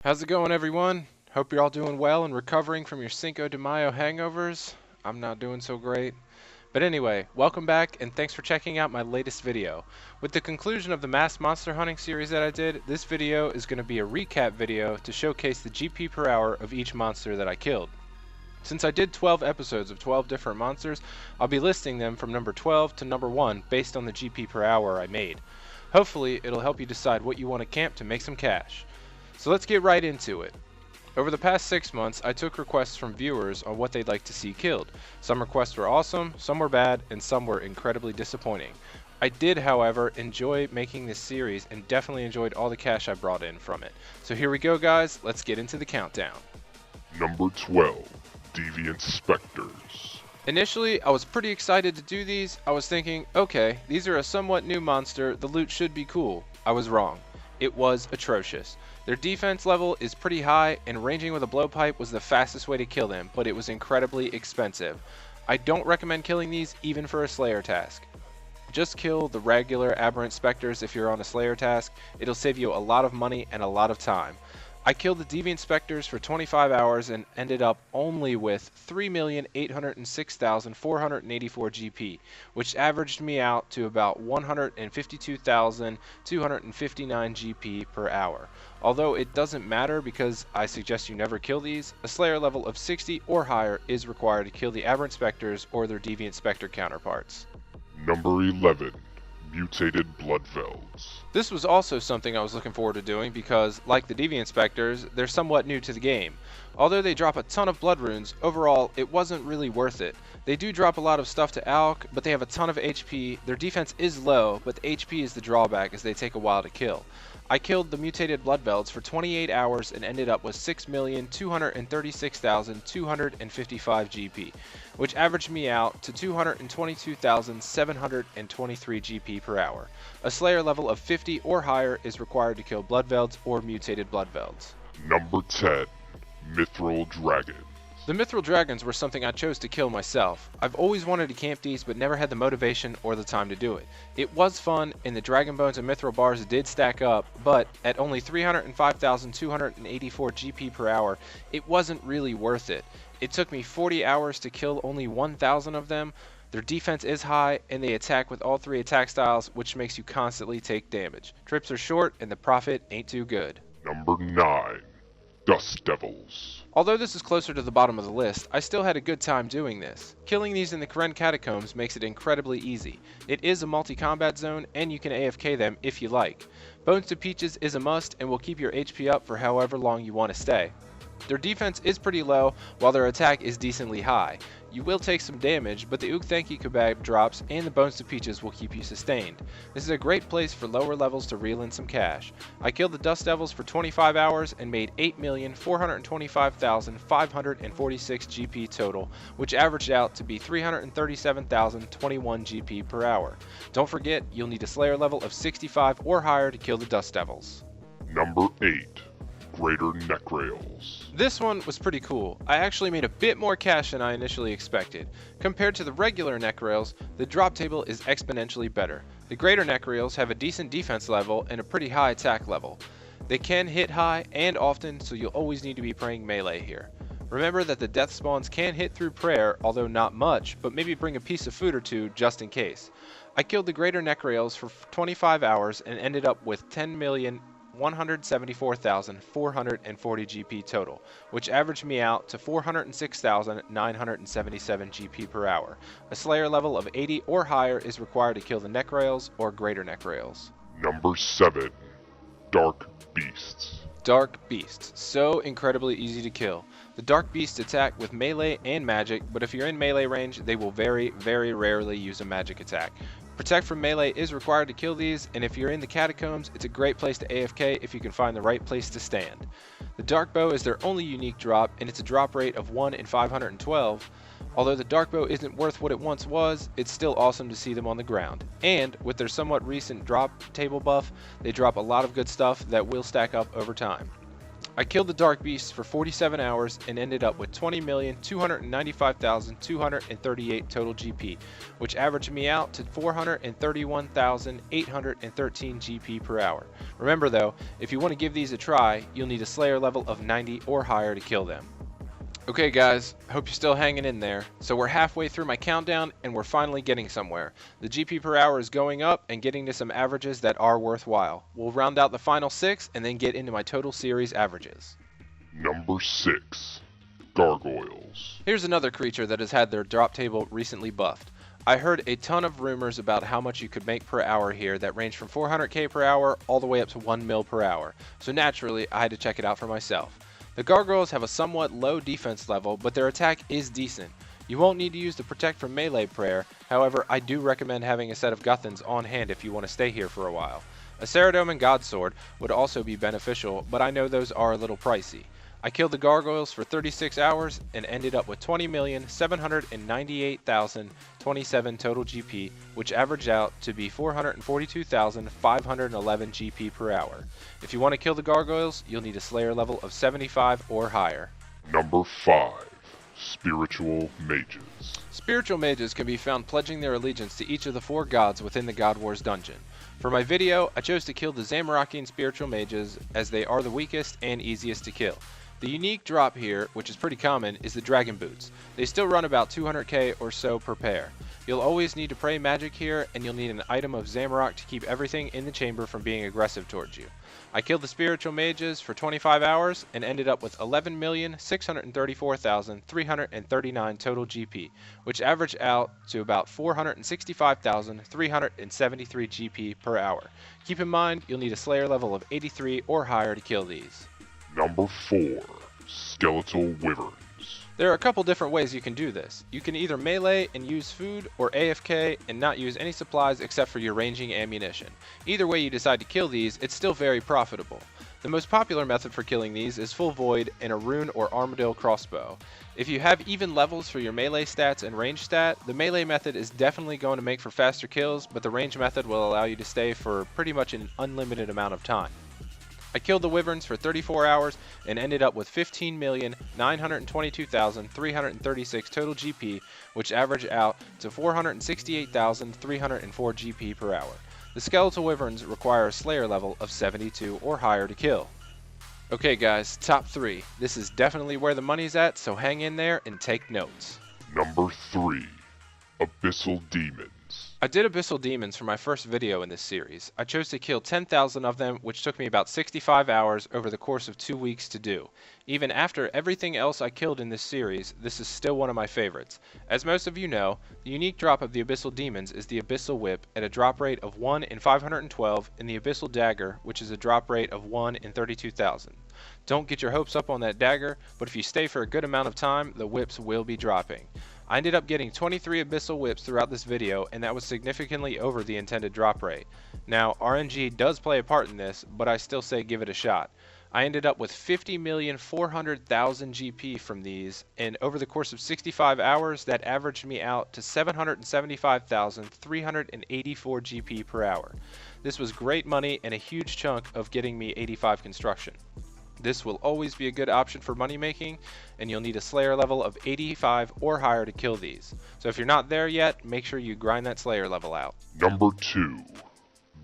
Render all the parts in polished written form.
How's it going, everyone? Hope you're all doing well and recovering from your Cinco de Mayo hangovers. I'm not doing so great. But anyway, welcome back and thanks for checking out my latest video. With the conclusion of the mass monster hunting series that I did, this video is going to be a recap video to showcase the GP per hour of each monster that I killed. Since I did 12 episodes of 12 different monsters, I'll be listing them from number 12 to number 1 based on the GP per hour I made. Hopefully, it'll help you decide what you want to camp to make some cash. So let's get right into it. Over the past 6 months, I took requests from viewers on what they'd like to see killed. Some requests were awesome, some were bad, and some were incredibly disappointing. I did, however, enjoy making this series and definitely enjoyed all the cash I brought in from it. So here we go, guys, let's get into the countdown. Number 12, Deviant Spectres. Initially, I was pretty excited to do these. I was thinking, okay, these are a somewhat new monster, the loot should be cool. I was wrong. It was atrocious. Their defense level is pretty high, and ranging with a blowpipe was the fastest way to kill them, but it was incredibly expensive. I don't recommend killing these even for a Slayer task. Just kill the regular aberrant specters if you're on a Slayer task. It'll save you a lot of money and a lot of time. I killed the Deviant Spectres for 25 hours and ended up only with 3,806,484 GP, which averaged me out to about 152,259 GP per hour. Although it doesn't matter because I suggest you never kill these, a Slayer level of 60 or higher is required to kill the aberrant specters or their Deviant Spectre counterparts. Number 11, Mutated BLOODVELDS. This was also something I was looking forward to doing because, like the Deviant Spectres, they're somewhat new to the game. Although they drop a ton of blood runes, overall it wasn't really worth it. They do drop a lot of stuff to alch, but they have a ton of HP. Their defense is low, but the HP is the drawback as they take a while to kill. I killed the Mutated BLOODVELDS for 28 hours and ended up with 6,236,255 GP, which averaged me out to 222,723 GP per hour. A Slayer level of 50 or higher is required to kill BLOODVELDS or Mutated BLOODVELDS. Number 10, MITHRIL Dragons. The MITHRIL Dragons were something I chose to kill myself. I've always wanted to camp these but never had the motivation or the time to do it. It was fun and the Dragon Bones and MITHRIL bars did stack up, but at only 305,284 GP per hour, it wasn't really worth it. It took me 40 hours to kill only 1,000 of them. Their defense is high and they attack with all 3 attack styles, which makes you constantly take damage. Trips are short and the profit ain't too good. Number 9, Dust Devils. Although this is closer to the bottom of the list, I still had a good time doing this. Killing these in the Karen Catacombs makes it incredibly easy. It is a multi-combat zone and you can AFK them if you like. Bones to Peaches is a must and will keep your HP up for however long you want to stay. Their defense is pretty low while their attack is decently high. You will take some damage, but the Ook Thanky Kebab drops and the Bones to Peaches will keep you sustained. This is a great place for lower levels to reel in some cash. I killed the Dust Devils for 25 hours and made 8,425,546 GP total, which averaged out to be 337,021 GP per hour. Don't forget, you'll need a Slayer level of 65 or higher to kill the Dust Devils. Number 8, Greater NECHRYAELS. This one was pretty cool. I actually made a bit more cash than I initially expected. Compared to the regular NECHRYAELS, the drop table is exponentially better. The Greater NECHRYAELS have a decent defense level and a pretty high attack level. They can hit high and often, so you'll always need to be praying melee here. Remember that the death spawns can hit through prayer, although not much, but maybe bring a piece of food or two just in case. I killed the Greater NECHRYAELS for 25 hours and ended up with 10,174,440 GP total, which averaged me out to 406,977 GP per hour. A Slayer level of 80 or higher is required to kill the NECHRYAELS or Greater NECHRYAELS. Number 7, Dark Beasts. Dark Beasts, so incredibly easy to kill. The Dark Beasts attack with melee and magic, but if you're in melee range, they will very, very rarely use a magic attack. Protect from melee is required to kill these, and if you're in the catacombs, it's a great place to AFK if you can find the right place to stand. The Dark Bow is their only unique drop, and it's a drop rate of 1 in 512. Although the Dark Bow isn't worth what it once was, it's still awesome to see them on the ground. And with their somewhat recent drop table buff, they drop a lot of good stuff that will stack up over time. I killed the Dark Beasts for 47 hours and ended up with 20,295,238 total GP, which averaged me out to 431,813 GP per hour. Remember though, if you want to give these a try, you'll need a Slayer level of 90 or higher to kill them. Okay guys, hope you're still hanging in there. So we're halfway through my countdown and we're finally getting somewhere. The GP per hour is going up and getting to some averages that are worthwhile. We'll round out the final 6 and then get into my total series averages. Number 6. Gargoyles. Here's another creature that has had their drop table recently buffed. I heard a ton of rumors about how much you could make per hour here that range from 400k per hour all the way up to 1 mil per hour. So naturally, I had to check it out for myself. The Gargoyles have a somewhat low defense level, but their attack is decent. You won't need to use the Protect from Melee prayer, however I do recommend having a set of Guthans on hand if you want to stay here for a while. A Ceridome and Godsword would also be beneficial, but I know those are a little pricey. I killed the Gargoyles for 36 hours and ended up with 20,798,027 total GP, which averaged out to be 442,511 GP per hour. If you want to kill the Gargoyles, you'll need a Slayer level of 75 or higher. Number 5. Spiritual Mages. Spiritual Mages can be found pledging their allegiance to each of the 4 gods within the God Wars dungeon. For my video, I chose to kill the Zamorakian Spiritual Mages as they are the weakest and easiest to kill. The unique drop here, which is pretty common, is the Dragon Boots. They still run about 200k or so per pair. You'll always need to pray magic here, and you'll need an item of Zamorak to keep everything in the chamber from being aggressive towards you. I killed the Spiritual Mages for 25 hours and ended up with 11,634,339 total GP, which averaged out to about 465,373 GP per hour. Keep in mind, you'll need a Slayer level of 83 or higher to kill these. Number 4. Skeletal Wyverns. There are a couple different ways you can do this. You can either melee and use food, or AFK and not use any supplies except for your ranging ammunition. Either way you decide to kill these, it's still very profitable. The most popular method for killing these is Full Void and a Rune or Armadillo crossbow. If you have even levels for your melee stats and range stat, the melee method is definitely going to make for faster kills, but the range method will allow you to stay for pretty much an unlimited amount of time. I killed the Wyverns for 34 hours and ended up with 15,922,336 total GP, which averaged out to 468,304 GP per hour. The Skeletal Wyverns require a Slayer level of 72 or higher to kill. Okay guys, top 3. This is definitely where the money's at, so hang in there and take notes. Number 3. Abyssal Demons. I did Abyssal Demons for my first video in this series. I chose to kill 10,000 of them, which took me about 65 hours over the course of 2 weeks to do. Even after everything else I killed in this series, this is still one of my favorites. As most of you know, the unique drop of the Abyssal Demons is the Abyssal Whip at a drop rate of 1 in 512 and the Abyssal Dagger, which is a drop rate of 1 in 32,000. Don't get your hopes up on that dagger, but if you stay for a good amount of time, the whips will be dropping. I ended up getting 23 Abyssal Whips throughout this video, and that was significantly over the intended drop rate. Now, RNG does play a part in this, but I still say give it a shot. I ended up with 50,400,000 GP from these, and over the course of 65 hours, that averaged me out to 775,384 GP per hour. This was great money and a huge chunk of getting me 85 construction. This will always be a good option for money making, and you'll need a Slayer level of 85 or higher to kill these. So if you're not there yet, make sure you grind that Slayer level out. Number 2.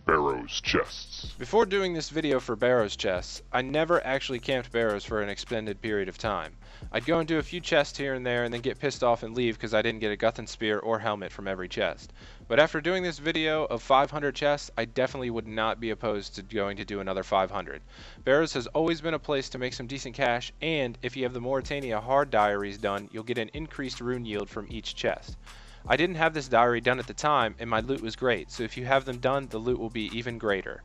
Barrows Chests. Before doing this video for Barrows chests, I never actually camped Barrows for an extended period of time. I'd go and do a few chests here and there and then get pissed off and leave because I didn't get a Guthan Spear or helmet from every chest. But after doing this video of 500 chests, I definitely would not be opposed to going to do another 500. Barrows has always been a place to make some decent cash, and if you have the Mauritania hard diaries done, you'll get an increased rune yield from each chest. I didn't have this diary done at the time, and my loot was great, so if you have them done, the loot will be even greater.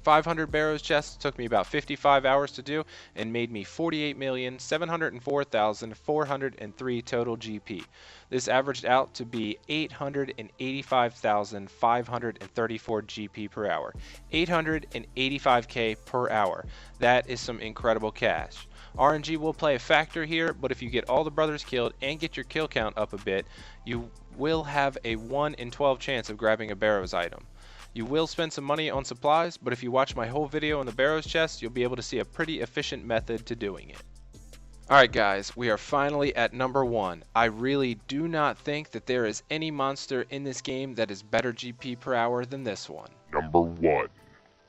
500 Barrows chests took me about 55 hours to do and made me 48,704,403 total GP. This averaged out to be 885,534 GP per hour. 885k per hour. That is some incredible cash. RNG will play a factor here, but if you get all the brothers killed and get your kill count up a bit, you will have a 1 in 12 chance of grabbing a Barrows item. You will spend some money on supplies, but if you watch my whole video on the Barrows chest, you'll be able to see a pretty efficient method to doing it. Alright guys, we are finally at number 1. I really do not think that there is any monster in this game that is better GP per hour than this one. Number 1.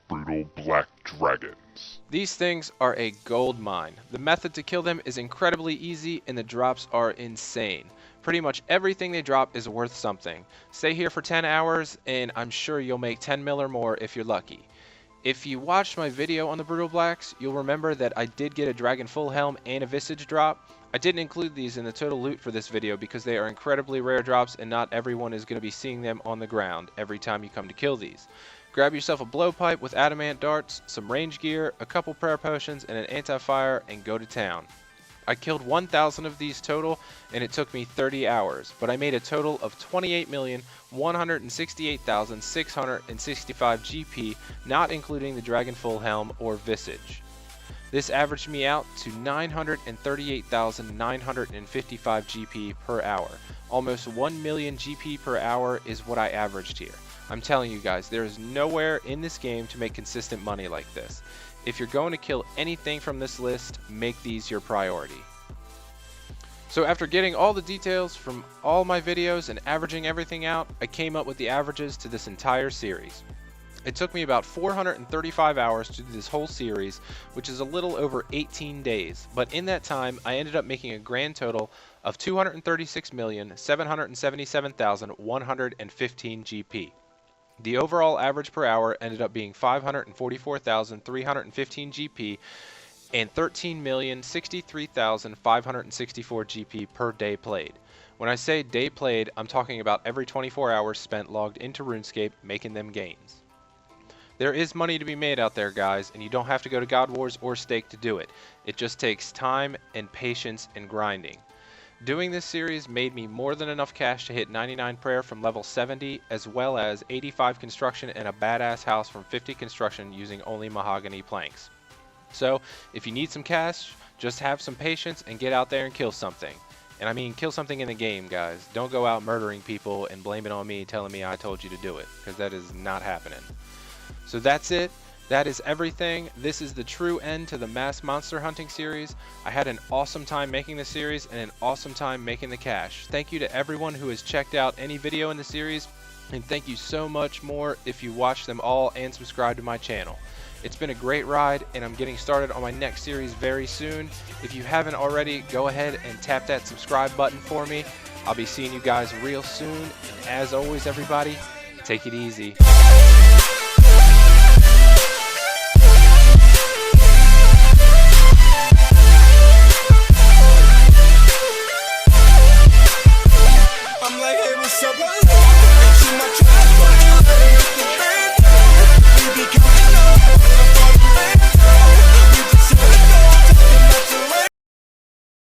Brutal Black Dragons. These things are a gold mine. The method to kill them is incredibly easy and the drops are insane. Pretty much everything they drop is worth something. Stay here for 10 hours and I'm sure you'll make 10 mil or more if you're lucky. If you watched my video on the Brutal Blacks, you'll remember that I did get a Dragon Full Helm and a Visage drop. I didn't include these in the total loot for this video because they are incredibly rare drops and not everyone is going to be seeing them on the ground every time you come to kill these. Grab yourself a blowpipe with adamant darts, some range gear, a couple prayer potions, and an anti-fire and go to town. I killed 1,000 of these total and it took me 30 hours, but I made a total of 28,168,665 GP, not including the Dragon Full Helm or Visage. This averaged me out to 938,955 GP per hour. Almost 1 million GP per hour is what I averaged here. I'm telling you guys, there is nowhere in this game to make consistent money like this. If you're going to kill anything from this list, make these your priority. So after getting all the details from all my videos and averaging everything out, I came up with the averages to this entire series. It took me about 435 hours to do this whole series, which is a little over 18 days. But in that time, I ended up making a grand total of 236,777,115 GP. The overall average per hour ended up being 544,315 GP and 13,063,564 GP per day played. When I say day played, I'm talking about every 24 hours spent logged into RuneScape making them gains. There is money to be made out there, guys, and you don't have to go to God Wars or Stake to do it. It just takes time and patience and grinding. Doing this series made me more than enough cash to hit 99 prayer from level 70, as well as 85 construction and a badass house from 50 construction using only mahogany planks. So, if you need some cash, just have some patience and get out there and kill something. And I mean kill something in the game, guys. Don't go out murdering people and blame it on me telling me I told you to do it, because that is not happening. So that's it. That is everything. This is the true end to the mass monster hunting series. I had an awesome time making this series and an awesome time making the cash. Thank you to everyone who has checked out any video in the series, and thank you so much more if you watch them all and subscribe to my channel. It's been a great ride and I'm getting started on my next series very soon. If you haven't already, go ahead and tap that subscribe button for me. I'll be seeing you guys real soon, and as always everybody, take it easy. I'm like, hey, what's up?